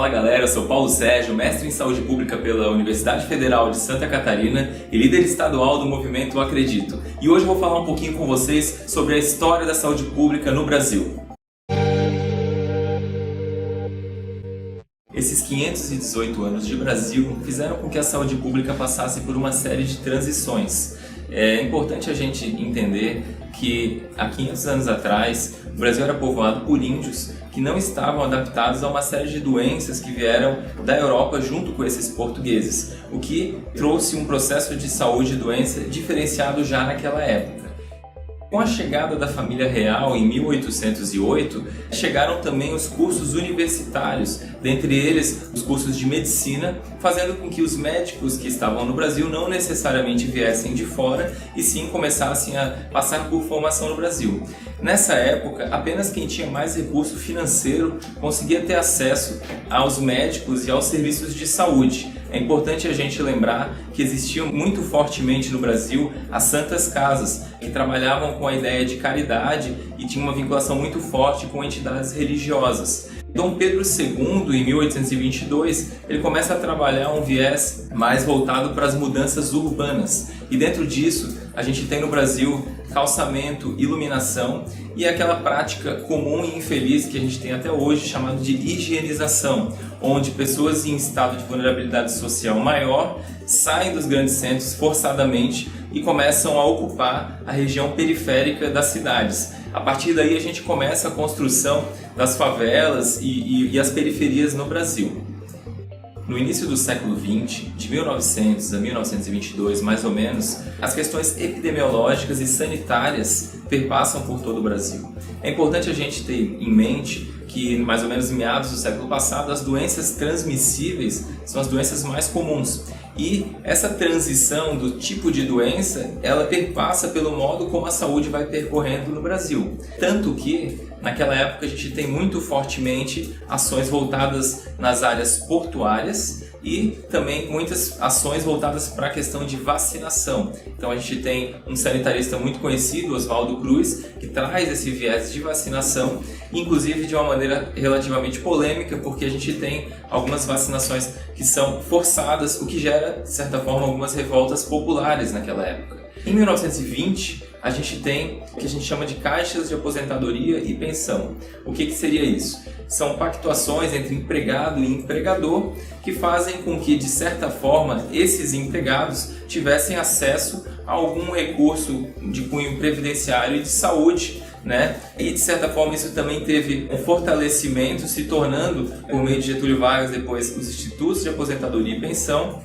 Fala galera, eu sou Paulo Sérgio, mestre em Saúde Pública pela Universidade Federal de Santa Catarina e líder estadual do movimento Acredito. E hoje eu vou falar um pouquinho com vocês sobre a história da saúde pública no Brasil. Esses 518 anos de Brasil fizeram com que a saúde pública passasse por uma série de transições. É importante a gente entender que há 500 anos atrás o Brasil era povoado por índios que não estavam adaptados a uma série de doenças que vieram da Europa junto com esses portugueses, o que trouxe um processo de saúde e doença diferenciado já naquela época. Com a chegada da família real em 1808, chegaram também os cursos universitários, dentre eles os cursos de medicina, fazendo com que os médicos que estavam no Brasil não necessariamente viessem de fora e sim começassem a passar por formação no Brasil. Nessa época, apenas quem tinha mais recurso financeiro conseguia ter acesso aos médicos e aos serviços de saúde. É importante a gente lembrar que existiam muito fortemente no Brasil as santas casas, que trabalhavam com a ideia de caridade e tinham uma vinculação muito forte com entidades religiosas. Dom Pedro II, em 1822, ele começa a trabalhar um viés mais voltado para as mudanças urbanas. E dentro disso, a gente tem no Brasil calçamento, iluminação e aquela prática comum e infeliz que a gente tem até hoje, chamada de higienização, onde pessoas em estado de vulnerabilidade social maior saem dos grandes centros forçadamente e começam a ocupar a região periférica das cidades. A partir daí a gente começa a construção das favelas e as periferias no Brasil. No início do século XX, de 1900 a 1922 mais ou menos, as questões epidemiológicas e sanitárias perpassam por todo o Brasil. É importante a gente ter em mente que, mais ou menos em meados do século passado, as doenças transmissíveis são as doenças mais comuns. E essa transição do tipo de doença, ela perpassa pelo modo como a saúde vai percorrendo no Brasil. Tanto que, naquela época, a gente tem muito fortemente ações voltadas nas áreas portuárias e também muitas ações voltadas para a questão de vacinação. Então a gente tem um sanitarista muito conhecido, Oswaldo Cruz, que traz esse viés de vacinação, inclusive de uma maneira relativamente polêmica, porque a gente tem algumas vacinações que são forçadas, o que gera, de certa forma, algumas revoltas populares naquela época. Em 1920, a gente tem o que a gente chama de caixas de aposentadoria e pensão. O que seria isso? São pactuações entre empregado e empregador que fazem com que, de certa forma, esses empregados tivessem acesso a algum recurso de cunho previdenciário e de saúde, né? E de certa forma isso também teve um fortalecimento, se tornando, por meio de Getúlio Vargas, depois os institutos de aposentadoria e pensão,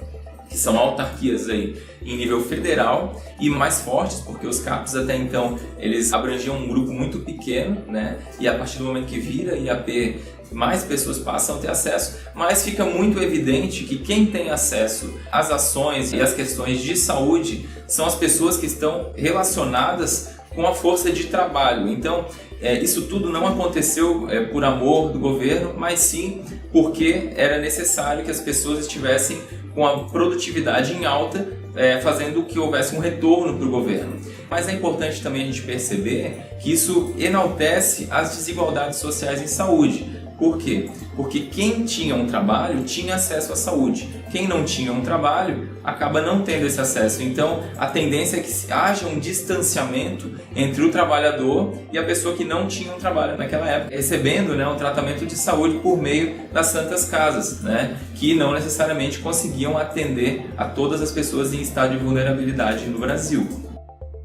que são autarquias aí em nível federal e mais fortes, porque os CAPs até então eles abrangiam um grupo muito pequeno, né? E a partir do momento que vira IAP, mais pessoas passam a ter acesso, mas fica muito evidente que quem tem acesso às ações e às questões de saúde são as pessoas que estão relacionadas com a força de trabalho. Então, isso tudo não aconteceu por amor do governo, mas sim porque era necessário que as pessoas estivessem com a produtividade em alta, fazendo que houvesse um retorno para o governo. Mas é importante também a gente perceber que isso enaltece as desigualdades sociais em saúde. Por quê? Porque quem tinha um trabalho tinha acesso à saúde. Quem não tinha um trabalho acaba não tendo esse acesso. Então, a tendência é que haja um distanciamento entre o trabalhador e a pessoa que não tinha um trabalho naquela época, recebendo, né, um tratamento de saúde por meio das santas casas, né, que não necessariamente conseguiam atender a todas as pessoas em estado de vulnerabilidade no Brasil.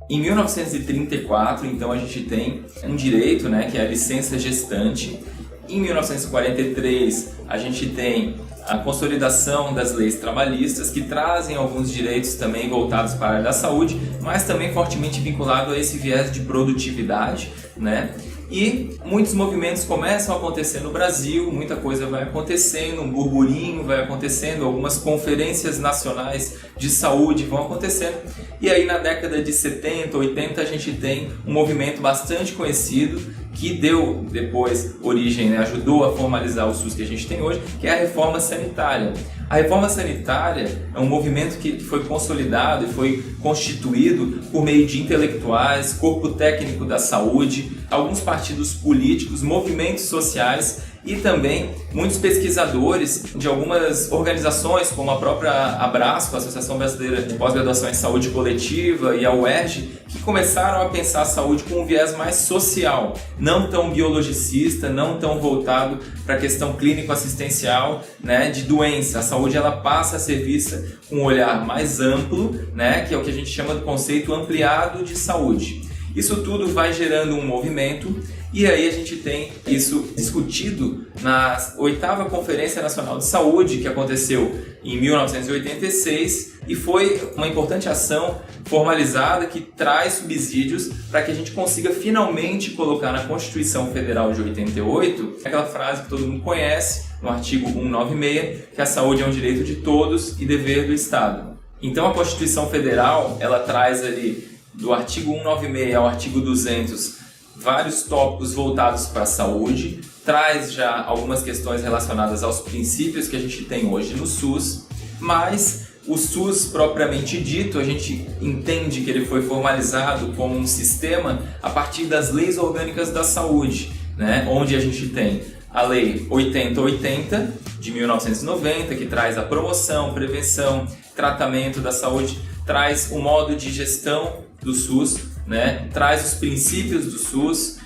Em 1934, então, a gente tem um direito, né, que é a licença gestante. Em 1943, a gente tem a consolidação das leis trabalhistas, que trazem alguns direitos também voltados para a área da saúde, mas também fortemente vinculado a esse viés de produtividade, né? E muitos movimentos começam a acontecer no Brasil, muita coisa vai acontecendo, um burburinho vai acontecendo, algumas conferências nacionais de saúde vão acontecendo. E aí na década de 70, 80 a gente tem um movimento bastante conhecido que deu depois origem, né, ajudou a formalizar o SUS que a gente tem hoje, que é a reforma sanitária. A reforma sanitária é um movimento que foi consolidado e foi constituído por meio de intelectuais, corpo técnico da saúde, alguns partidos políticos, movimentos sociais e também muitos pesquisadores de algumas organizações, como a própria Abrasco, a Associação Brasileira de Pós-Graduação em Saúde Coletiva, e a UERJ, que começaram a pensar a saúde com um viés mais social, não tão biologicista, não tão voltado para a questão clínico-assistencial, né, de doença. A saúde ela passa a ser vista com um olhar mais amplo, né, que é o que a gente chama do conceito ampliado de saúde. Isso tudo vai gerando um movimento e aí a gente tem isso discutido na 8ª Conferência Nacional de Saúde, que aconteceu em 1986 e foi uma importante ação formalizada que traz subsídios para que a gente consiga finalmente colocar na Constituição Federal de 88 aquela frase que todo mundo conhece, no artigo 196, que a saúde é um direito de todos e dever do Estado. Então a Constituição Federal, ela traz ali do artigo 196 ao artigo 200 vários tópicos voltados para a saúde, traz já algumas questões relacionadas aos princípios que a gente tem hoje no SUS, mas o SUS propriamente dito, a gente entende que ele foi formalizado como um sistema a partir das leis orgânicas da saúde, né? Onde a gente tem a Lei 8080 de 1990, que traz a promoção, prevenção, tratamento da saúde, traz o modo de gestão do SUS, né? Traz os princípios do SUS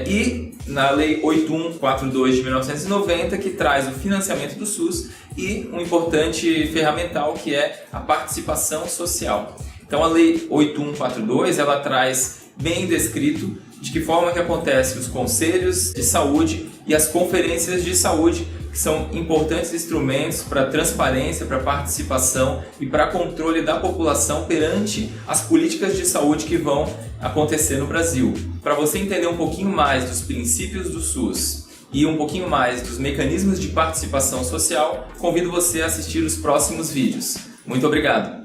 e na Lei 8142 de 1990, que traz o financiamento do SUS e um importante ferramental que é a participação social. Então a Lei 8142 ela traz bem descrito de que forma que acontece os conselhos de saúde e as conferências de saúde, que são importantes instrumentos para transparência, para participação e para controle da população perante as políticas de saúde que vão acontecer no Brasil. Para você entender um pouquinho mais dos princípios do SUS e um pouquinho mais dos mecanismos de participação social, convido você a assistir os próximos vídeos. Muito obrigado!